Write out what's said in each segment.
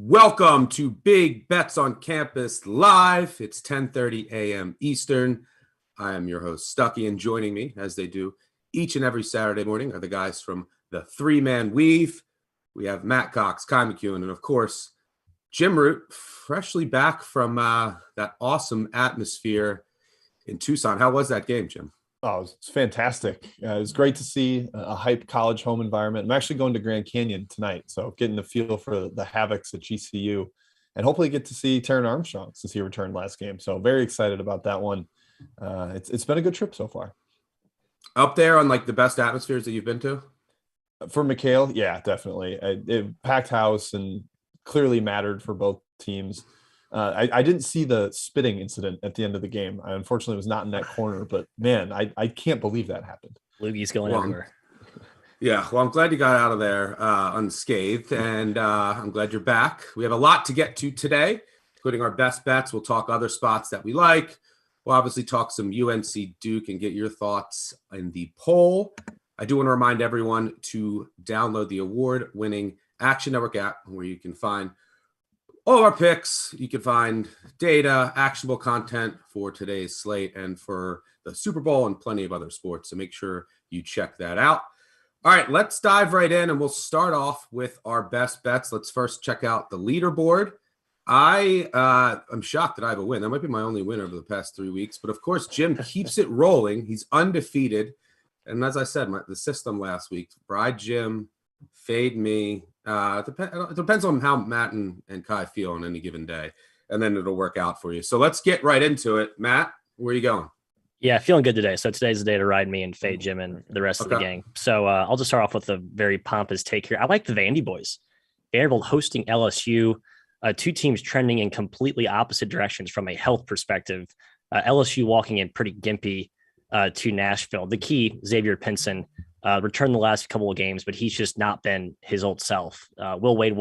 Welcome to Big Bets on Campus Live. It's 10:30 a.m. Eastern. I am your host, Stuckey, and joining me, as they do each and every Saturday morning, are the guys from the three-man weave. We have Matt Cox, McKeon, and of course, Jim Root, freshly back from that awesome atmosphere in Tucson. How was that game, Jim? Oh, it's fantastic. It was great to see a hype college home environment. I'm actually going to Grand Canyon tonight, so getting the feel for the Havocs at GCU and hopefully get to see Taron Armstrong since he returned last game. So very excited about that one. It's been a good trip so far. Up there on like the best atmospheres that you've been to? For McHale, yeah, definitely. Packed house and clearly mattered for both teams. I didn't see the spitting incident at the end of the game. I unfortunately was not in that corner, but man, I can't believe that happened. Lugie's going everywhere. Yeah, well, I'm glad you got out of there unscathed, and I'm glad you're back. We have a lot to get to today, including our best bets. We'll talk other spots that we like. We'll obviously talk some UNC Duke and get your thoughts in the poll. I do want to remind everyone to download the award-winning Action Network app where you can find all of our picks. You can find data, actionable content for today's slate and for the Super Bowl and plenty of other sports. So make sure you check that out. All right, let's dive right in, and we'll start off with our best bets. Let's first check out the leaderboard. I'm shocked that I have a win. That might be my only win over the past 3 weeks. But, of course, Jim keeps it rolling. He's undefeated. And as I said, the system last week, ride Jim, fade me. It depends on how Matt and Kai feel on any given day, and then it'll work out for you. So let's get right into it. Matt, where are you going? Yeah, feeling good today. So today's the day to ride me and fade Jim and the rest of the gang. So I'll just start off with a very pompous take here. I like the Vandy boys. Vanderbilt hosting LSU, two teams trending in completely opposite directions from a health perspective. LSU walking in pretty gimpy to Nashville. The key, Xavier Pinson, returned the last couple of games, but he's just not been his old self. Will Wade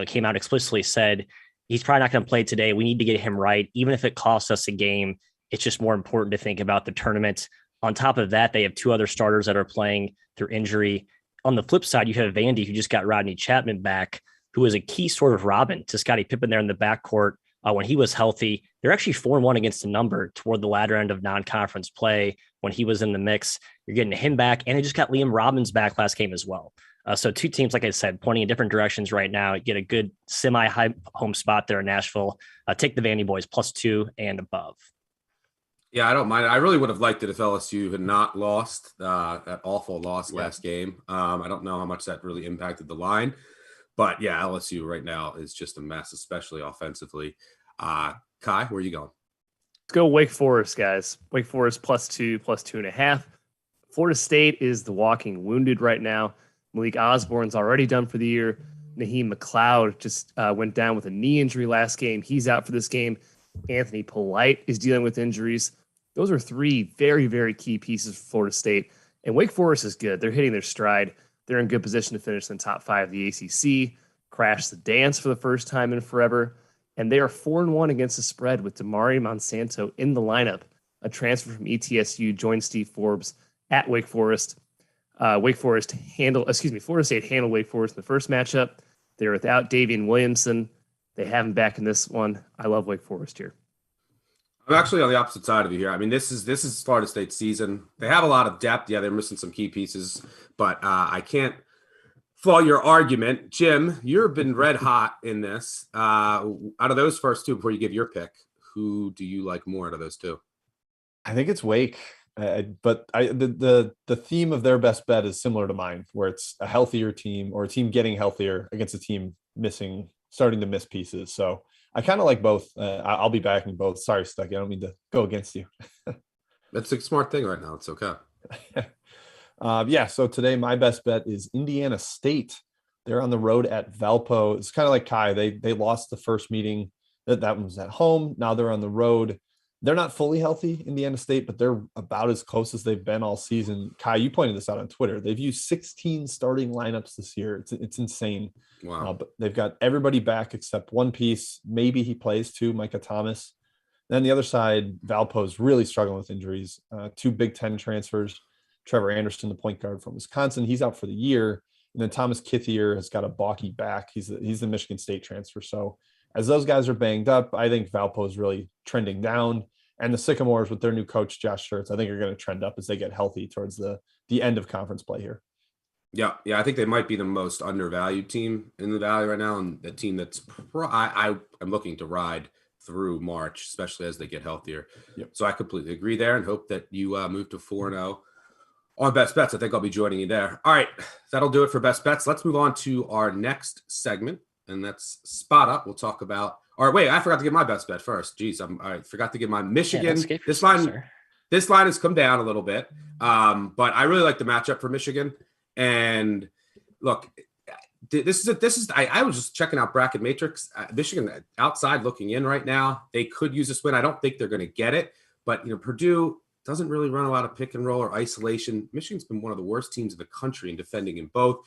came out explicitly said he's probably not going to play today. We need to get him right. Even if it costs us a game, it's just more important to think about the tournament. On top of that, they have two other starters that are playing through injury. On the flip side, you have Vandy, who just got Rodney Chapman back, who is a key sort of Robin to Scottie Pippen there in the backcourt when he was healthy. They're actually 4-1 against the number toward the latter end of non-conference play when he was in the mix. You're getting him back, and they just got Liam Robbins back last game as well. So two teams, like I said, pointing in different directions right now. You get a good semi-high home spot there in Nashville. Take the Vandy boys +2 and above. Yeah, I don't mind. I really would have liked it if LSU had not lost that awful loss last game. I don't know how much that really impacted the line. But, yeah, LSU right now is just a mess, especially offensively. Kai, where are you going? Let's go Wake Forest, guys. Wake Forest +2, +2.5. Florida State is the walking wounded right now. Malik Osborne's already done for the year. Naheem McLeod just went down with a knee injury last game. He's out for this game. Anthony Polite is dealing with injuries. Those are three very, very key pieces for Florida State. And Wake Forest is good. They're hitting their stride. They're in good position to finish in the top 5 of the ACC, crash the dance for the first time in forever. And they are 4-1 against the spread with Damari Monsanto in the lineup. A transfer from ETSU joined Steve Forbes at Wake Forest. Florida State handled Wake Forest in the first matchup. They're without Davian Williamson. They have him back in this one. I love Wake Forest here. I'm actually on the opposite side of you here. I mean, this is Florida State's season. They have a lot of depth. Yeah, they're missing some key pieces, but I can't fault your argument. Jim, you've been red hot in this. Out of those first two, before you give your pick, who do you like more out of those two? I think it's Wake, but the theme of their best bet is similar to mine, where it's a healthier team or a team getting healthier against a team starting to miss pieces. So I kind of like both. I'll be backing both. Sorry, Stuckey. I don't mean to go against you. That's a smart thing right now. It's okay. So today my best bet is Indiana State. They're on the road at Valpo. It's kind of like Kai. They lost the first meeting. That one was at home. Now they're on the road. They're not fully healthy, Indiana State, but they're about as close as they've been all season. Kai, you pointed this out on Twitter. They've used 16 starting lineups this year. It's insane. Wow. But they've got everybody back except one piece. Maybe he plays too, Micah Thomas. Then the other side, Valpo's really struggling with injuries. Two Big Ten transfers. Trevor Anderson, the point guard from Wisconsin, he's out for the year. And then Thomas Kithier has got a balky back. He's the Michigan State transfer. So as those guys are banged up, I think Valpo is really trending down. And the Sycamores with their new coach, Josh Schertz, I think are going to trend up as they get healthy towards the end of conference play here. Yeah, I think they might be the most undervalued team in the Valley right now, and the team that's I'm looking to ride through March, especially as they get healthier. Yep. So I completely agree there, and hope that you move to 4-0 on Best Bets. I think I'll be joining you there. All right, that'll do it for Best Bets. Let's move on to our next segment, and that's Spot Up. We'll talk about. All right, wait, I forgot to give my best bet first. Jeez, I forgot to give my Michigan. This line has come down a little bit, but I really like the matchup for Michigan. And look, this is. I was just checking out Bracket Matrix. Michigan outside looking in right now. They could use this win. I don't think they're going to get it, but Purdue doesn't really run a lot of pick and roll or isolation. Michigan's been one of the worst teams in the country in defending in both.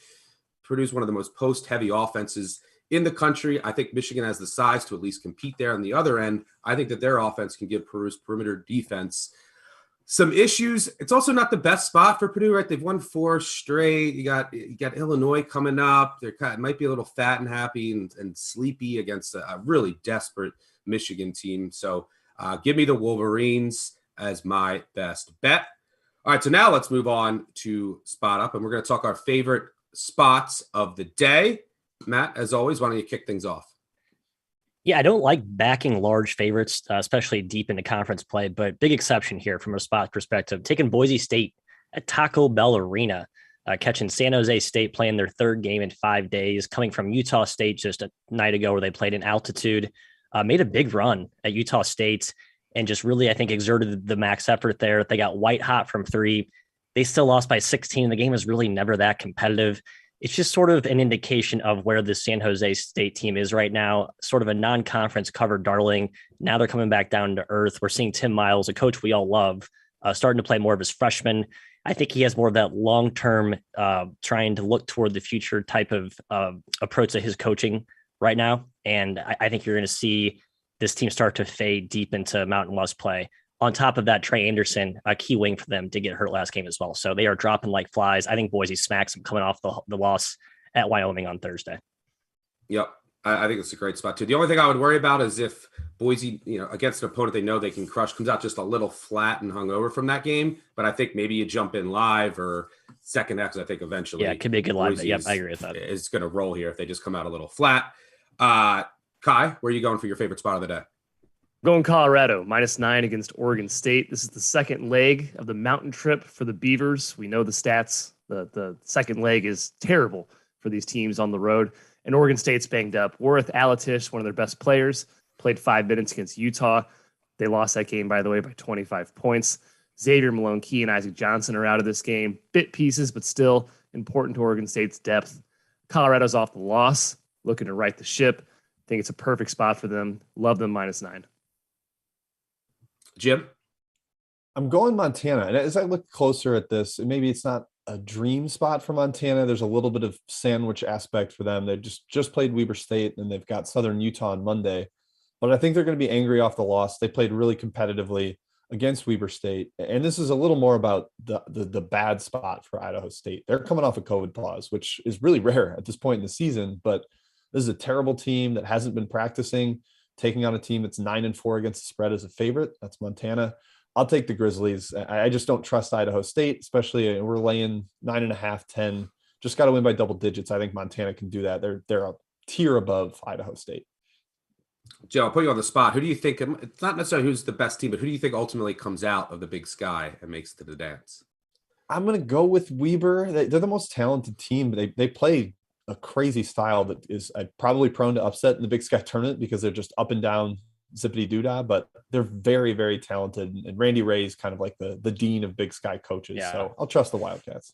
Purdue's one of the most post-heavy offenses in the country. I think Michigan has the size to at least compete there. On the other end, I think that their offense can give Purdue's perimeter defense some issues. It's also not the best spot for Purdue, right? They've won 4 straight. You got Illinois coming up. They're might be a little fat and happy and sleepy against a really desperate Michigan team. So give me the Wolverines as my best bet. All right, so now let's move on to Spot Up, and we're going to talk our favorite spots of the day. Matt, as always, why don't you kick things off? Yeah, I don't like backing large favorites, especially deep into conference play, but big exception here from a spot perspective. Taking Boise State at Taco Bell Arena, catching San Jose State playing their 3rd game in 5 days, coming from Utah State just a night ago where they played in altitude, made a big run at Utah State and just really, I think, exerted the max effort there. They got white hot from 3. They still lost by 16. The game was really never that competitive. It's just sort of an indication of where the San Jose State team is right now, sort of a non-conference covered darling. Now they're coming back down to earth. We're seeing Tim Miles, a coach we all love, starting to play more of his freshman. I think he has more of that long-term trying to look toward the future type of approach to his coaching right now. And I think you're going to see this team start to fade deep into Mountain West play. On top of that, Trey Anderson, a key wing for them, to get hurt last game as well. So they are dropping like flies. I think Boise smacks them coming off the loss at Wyoming on Thursday. Yep. I think it's a great spot too. The only thing I would worry about is if Boise, against an opponent they know they can crush, comes out just a little flat and hungover from that game. But I think maybe you jump in live or second half, because I think eventually. Yeah, it could be a good live. Yep, I agree with that. It's going to roll here if they just come out a little flat. Kai, where are you going for your favorite spot of the day? Going Colorado, -9 against Oregon State. This is the second leg of the mountain trip for the Beavers. We know the stats. The second leg is terrible for these teams on the road. And Oregon State's banged up. Worth Alatish, one of their best players, played 5 minutes against Utah. They lost that game, by the way, by 25 points. Xavier Malone Key and Isaac Johnson are out of this game. Bit pieces, but still important to Oregon State's depth. Colorado's off the loss, looking to right the ship. Think it's a perfect spot for them. Love them -9. Jim? I'm going Montana. And as I look closer at this, maybe it's not a dream spot for Montana. There's a little bit of sandwich aspect for them. They just played Weber State, and they've got Southern Utah on Monday. But I think they're going to be angry off the loss. They played really competitively against Weber State. And this is a little more about the bad spot for Idaho State. They're coming off a COVID pause, which is really rare at this point in the season. But this is a terrible team that hasn't been practicing, taking on a team that's 9-4 against the spread as a favorite. That's Montana. I'll take the Grizzlies. I just don't trust Idaho State, especially we're laying 9.5, 10. Just got to win by double digits. I think Montana can do that. They're a tier above Idaho State. Joe, I'll put you on the spot. Who do you think, it's not necessarily who's the best team, but who do you think ultimately comes out of the Big Sky and makes it to the dance? I'm going to go with Weber. They're the most talented team. They play a crazy style that is probably prone to upset in the Big Sky tournament because they're just up and down zippity doodah, but they're very, very talented. And Randy Ray is kind of like the dean of Big Sky coaches. Yeah. So I'll trust the Wildcats.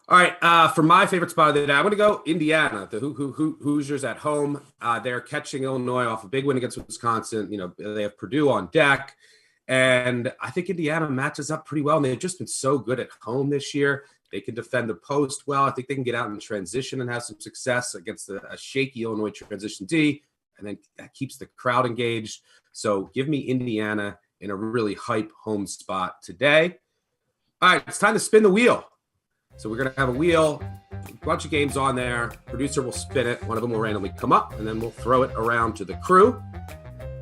All right. For my favorite spot of the day, I'm going to go Indiana. The Hoosiers at home. They're catching Illinois off a big win against Wisconsin. They have Purdue on deck. And I think Indiana matches up pretty well. And they've just been so good at home this year. They can defend the post well. I think they can get out in transition and have some success against a shaky Illinois transition D, and then that keeps the crowd engaged. So give me Indiana in a really hype home spot today. All right, it's time to spin the wheel. So we're going to have a wheel. a bunch of games on there. Producer will spin it. One of them will randomly come up, and then we'll throw it around to the crew.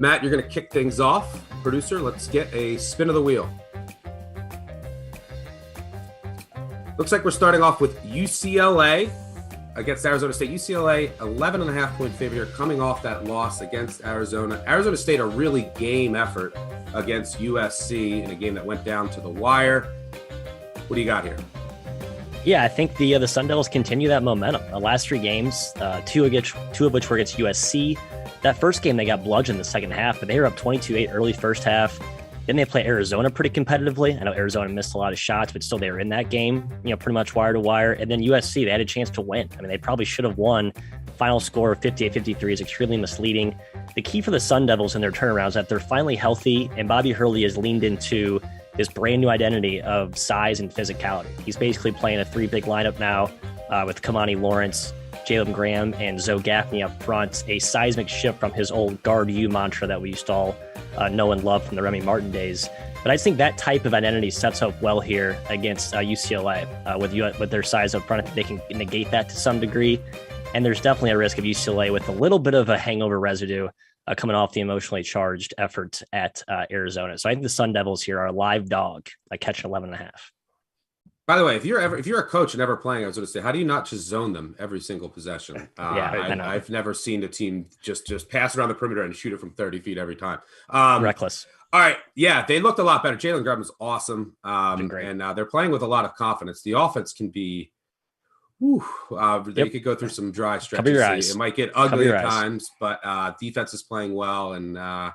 Matt, you're going to kick things off. Producer, let's get a spin of the wheel. Looks like we're starting off with UCLA against Arizona State. UCLA, 11.5-point favorite here, coming off that loss against Arizona. Arizona State, a really game effort against USC in a game that went down to the wire. What do you got here? Yeah, I think the Sun Devils continue that momentum. The last 3 games, two of which were against USC. That first game, they got bludgeoned in the second half, but they were up 22-8 early first half. Then they play Arizona pretty competitively. I know Arizona missed a lot of shots, but still they were in that game, pretty much wire to wire. And then USC, they had a chance to win. I mean, they probably should have won. Final score of 58-53 is extremely misleading. The key for the Sun Devils in their turnaround is that they're finally healthy, and Bobby Hurley has leaned into this brand new identity of size and physicality. He's basically playing a 3-big lineup now with Kamani Lawrence, Jalen Graham, and Zoe Gaffney up front, a seismic shift from his old guard you mantra that we used to all know and love from the Remy Martin days. But I think that type of identity sets up well here against UCLA with their size up front. I think they can negate that to some degree. And there's definitely a risk of UCLA with a little bit of a hangover residue coming off the emotionally charged effort at Arizona. So I think the Sun Devils here are a live dog, catching 11.5. By the way, if you're a coach and ever playing, I was going to say, how do you not just zone them every single possession? I've never seen a team just pass around the perimeter and shoot it from 30 feet every time. Reckless. All right. Yeah, they looked a lot better. Jalen Graham was awesome. Great. And they're playing with a lot of confidence. The offense can be, they could go through some dry stretches. It might get ugly at times, but defense is playing well, and I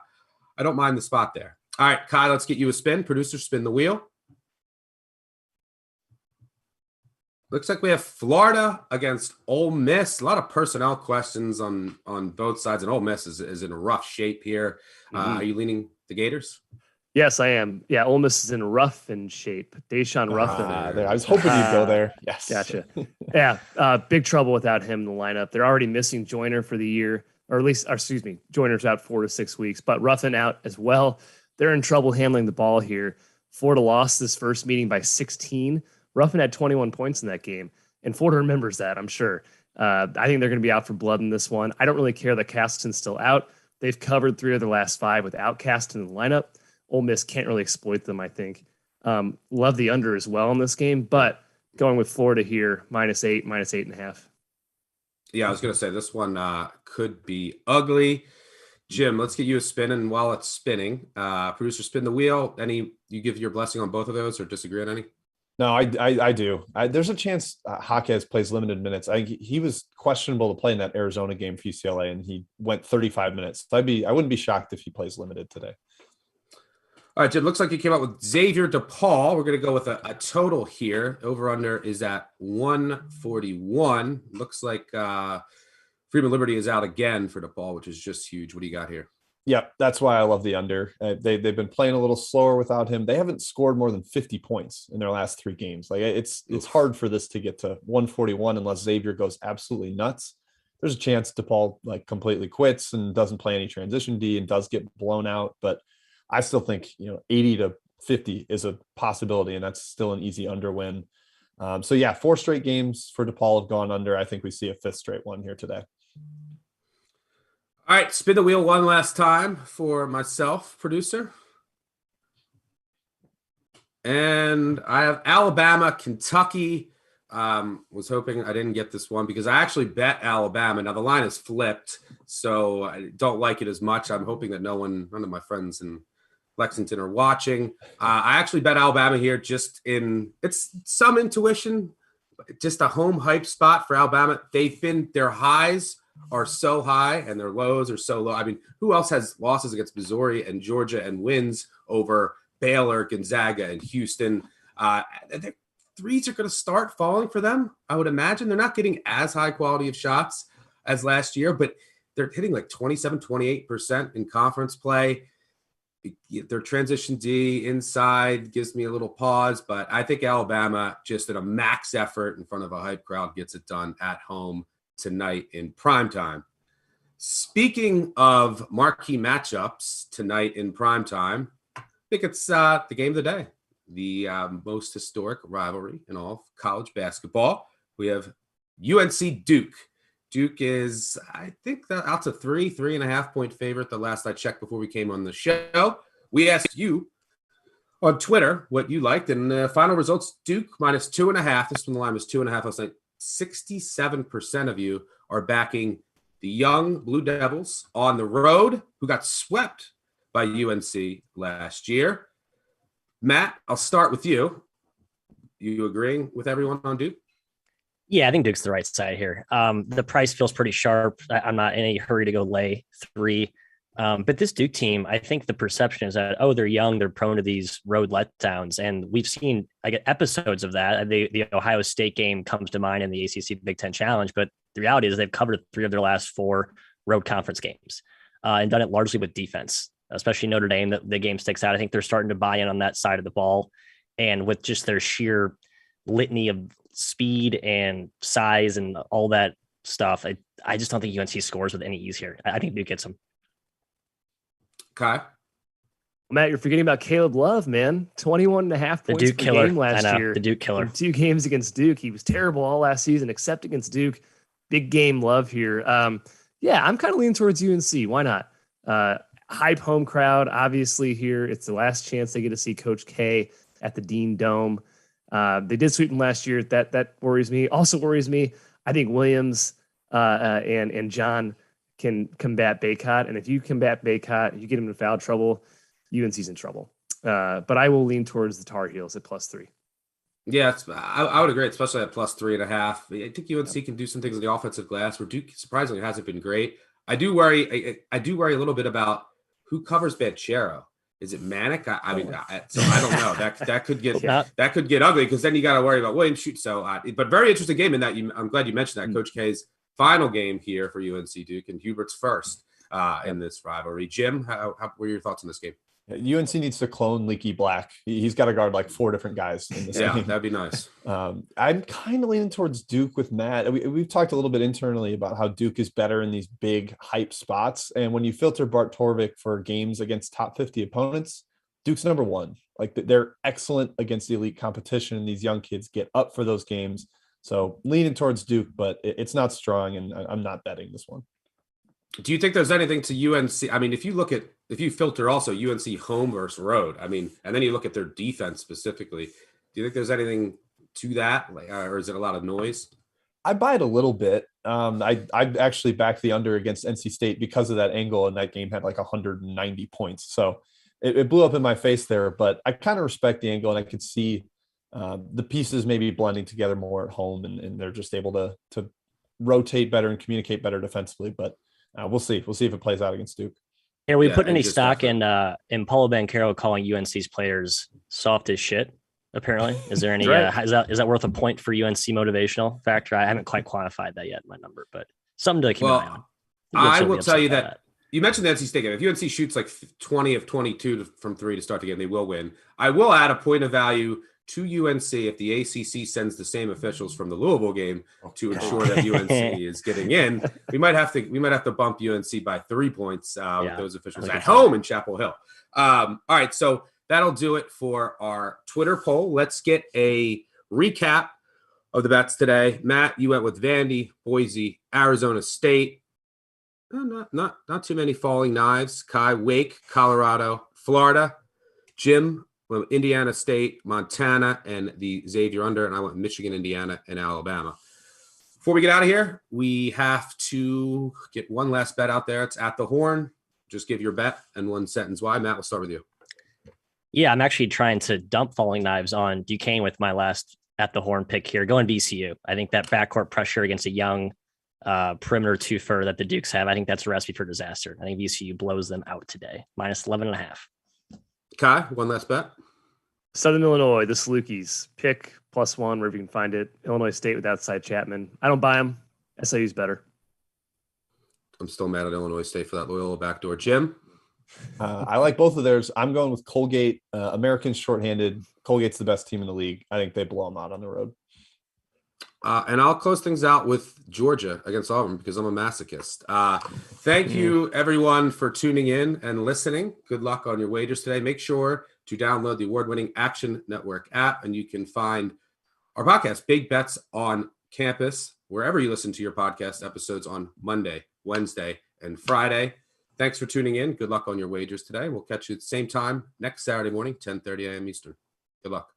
don't mind the spot there. All right, Kai, let's get you a spin. Producer, spin the wheel. Looks like we have Florida against Ole Miss. A lot of personnel questions on both sides, and Ole Miss is in a rough shape here. Are you leaning the Gators? Yes, I am. Yeah, Ole Miss is in rough shape. Deshaun Ruffin. I was hoping you'd go there. Yes. Gotcha. Yeah, big trouble without him in the lineup. They're already missing Joyner for the year, Joyner's out 4 to 6 weeks, but Ruffin out as well. They're in trouble handling the ball here. Florida lost this first meeting by 16. Ruffin had 21 points in that game, and Florida remembers that, I'm sure. I think they're going to be out for blood in this one. I don't really care that Castleton's still out. They've covered 3 of their last 5 without Castleton in the lineup. Ole Miss can't really exploit them, I think. Love the under as well in this game, but going with Florida here, -8, -8.5. Yeah, I was going to say this one could be ugly. Jim, let's get you a spin, and while it's spinning, producer, spin the wheel. You give your blessing on both of those, or disagree on any? No, I do. There's a chance Jaquez plays limited minutes. He was questionable to play in that Arizona game for UCLA, and he went 35 minutes. So I wouldn't be shocked if he plays limited today. All right, Jim, looks like you came up with Xavier DePaul. We're going to go with a total here. Over-under is at 141. Looks like Freeman Liberty is out again for DePaul, which is just huge. What do you got here? Yep, that's why I love the under. They've been playing a little slower without him. They haven't scored more than 50 points in their last 3 games. It's hard for this to get to 141 unless Xavier goes absolutely nuts. There's a chance DePaul completely quits and doesn't play any transition D and does get blown out, but I still think 80 to 50 is a possibility, and that's still an easy under win. 4 straight games for DePaul have gone under. I think we see a 5th straight one here today. All right, spin the wheel one last time for myself, producer. And I have Alabama, Kentucky. Was hoping I didn't get this one because I actually bet Alabama. Now the line is flipped, so I don't like it as much. I'm hoping that none of my friends in Lexington are watching. I actually bet Alabama here it's some intuition, just a home hype spot for Alabama. Their highs are so high and their lows are so low. I mean, who else has losses against Missouri and Georgia and wins over Baylor, Gonzaga, and Houston? The threes are going to start falling for them, I would imagine. They're not getting as high quality of shots as last year, but they're hitting 27, 28% in conference play. Their transition D inside gives me a little pause, but I think Alabama, just at a max effort in front of a hype crowd, gets it done at home tonight in primetime. Speaking of marquee matchups tonight in primetime, I think it's the game of the day, the most historic rivalry in all of college basketball. We have UNC Duke. Duke is, I think, out to 3.5 point favorite the last I checked before we came on the show. We asked you on Twitter what you liked, and the final results, Duke minus 2.5. This one, the line was 2.5. I was like, 67% of you are backing the young Blue Devils on the road, who got swept by UNC last year. Matt, I'll start with you. You agreeing with everyone on Duke? Yeah, I think Duke's the right side here. The price feels pretty sharp. I'm not in any hurry to go lay 3. But this Duke team, I think the perception is that, they're young, they're prone to these road letdowns. And we've seen episodes of that. The Ohio State game comes to mind in the ACC Big Ten Challenge. But the reality is they've covered 3 of their last 4 road conference games and done it largely with defense, especially Notre Dame. The game sticks out. I think they're starting to buy in on that side of the ball. And with just their sheer litany of speed and size and all that stuff, I just don't think UNC scores with any ease here. I think Duke gets them. Kai? Matt, you're forgetting about Caleb Love, man. 21.5 points per game last year. The Duke killer. In 2 games against Duke. He was terrible all last season, except against Duke. Big game Love here. Yeah, I'm kind of leaning towards UNC. Why not? Hype home crowd, obviously, here. It's the last chance they get to see Coach K at the Dean Dome. They did sweep him last year. That worries me. Also worries me, I think Williams and John can combat Baycott. And if you combat Baycott, you get him in foul trouble, UNC's in trouble. But I will lean towards the Tar Heels at +3. Yeah, I would agree, especially at +3.5. I think UNC can do some things on the offensive glass where Duke surprisingly hasn't been great. I do worry a little bit about who covers Banchero. Is it Manic? I mean, so I don't know. That could get ugly because then you got to worry about Williams shoot. So, but very interesting game in that. I'm glad you mentioned that. Coach K's final game here for UNC Duke and Hubert's first in this rivalry. Jim, how were your thoughts on this game? UNC needs to clone Leaky Black. He's got to guard like 4 different guys in this game. That'd be nice. I'm kind of leaning towards Duke with Matt. We've talked a little bit internally about how Duke is better in these big hype spots. And when you filter Bart Torvik for games against top 50 opponents, Duke's number 1. Like they're excellent against the elite competition. And these young kids get up for those games. So leaning towards Duke, but it's not strong. And I'm not betting this one. Do you think there's anything to UNC? I mean, if you filter also UNC home versus road, I mean, and then you look at their defense specifically, do you think there's anything to that, or is it a lot of noise? I buy it a little bit. I actually backed the under against NC State because of that angle, and that game had like 190 points. So it blew up in my face there, but I kind of respect the angle, and I could see the pieces maybe blending together more at home, and they're just able to rotate better and communicate better defensively. But we'll see. We'll see if it plays out against Duke. Are we putting any stock in Paulo Banchero calling UNC's players soft as shit? Apparently, is there any? Is that worth a point for UNC motivational factor? I haven't quite quantified that yet in my number, but something to keep an eye on. I will tell you that you mentioned the NC State game. If UNC shoots like 20 of 22 from 3 to start the game, they will win. I will add a point of value to UNC if the ACC sends the same officials from the Louisville game to ensure that UNC is getting in. We might have to bump UNC by 3 points with those officials at home in Chapel Hill. All right, so that'll do it for our Twitter poll. Let's get a recap of the bets today. Matt, you went with Vandy, Boise, Arizona State. Not too many falling knives. Kai, Wake, Colorado, Florida. Jim, went Indiana State, Montana, and the Xavier under, and I went Michigan, Indiana, and Alabama. Before we get out of here, we have to get one last bet out there. It's at the horn. Just give your bet and 1 sentence why. Matt, we'll start with you. Yeah, I'm actually trying to dump falling knives on Duquesne with my last at the horn pick here. Going VCU. I think that backcourt pressure against a young perimeter twofer that the Dukes have, I think that's a recipe for disaster. I think VCU blows them out today. Minus 11.5. Kai, one last bet. Southern Illinois, the Salukis. Pick +1 wherever you can find it. Illinois State with outside Chapman. I don't buy them. SIU's better. I'm still mad at Illinois State for that Loyola backdoor. Jim? I like both of theirs. I'm going with Colgate. Americans shorthanded. Colgate's the best team in the league. I think they blow them out on the road. And I'll close things out with Georgia against Auburn because I'm a masochist. Thank you, everyone, for tuning in and listening. Good luck on your wagers today. Make sure to download the award-winning Action Network app, and you can find our podcast, Big Bets on campus, wherever you listen to your podcast episodes on Monday, Wednesday, and Friday. Thanks for tuning in. Good luck on your wagers today. We'll catch you at the same time next Saturday morning, 10:30 a.m. Eastern. Good luck.